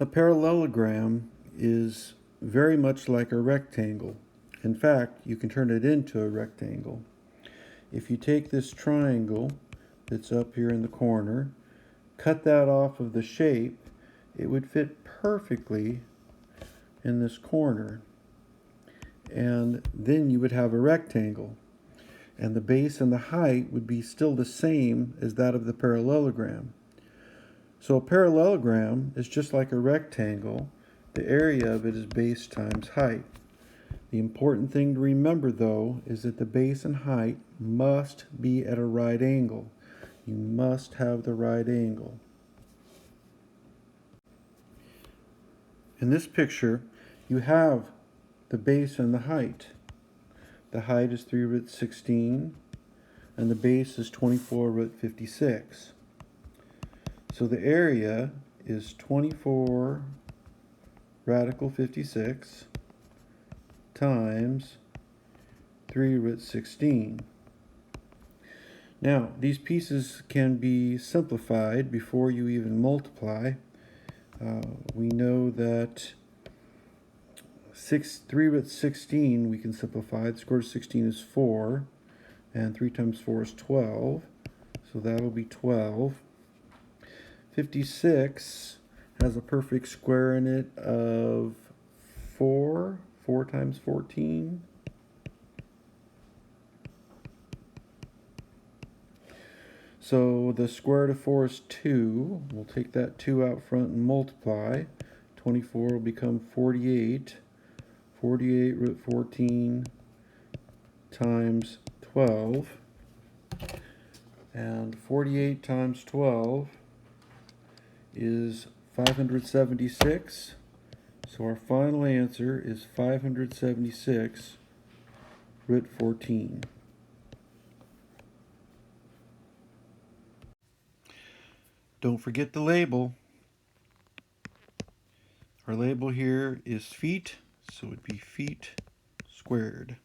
A parallelogram is very much like a rectangle. In fact, you can turn it into a rectangle. If you take this triangle that's up here in the corner, cut that off of the shape, it would fit perfectly in this corner. And then you would have a rectangle. And the base and the height would be still the same as that of the parallelogram. So a parallelogram is just like a rectangle. The area of it is base times height. The important thing to remember, though, is that the base and height must be at a right angle. You must have the right angle. In this picture, you have the base and the height. The height is 3 root 16, and the base is 24 root 56. So the area is 24 radical 56 times 3 root 16. Now, these pieces can be simplified before you even multiply. We know that 3 root 16 we can simplify. The square root of 16 is 4, and 3 times 4 is 12, so that'll be 12. 56 has a perfect square in it of 4 times 14. So the square root of 4 is 2. We'll take that 2 out front and multiply. 24 will become 48. 48 root 14 times 12. And 48 times 12 is 576. So our final answer is 576 root 14. Don't forget the label. Our label here is feet, so it would be feet squared.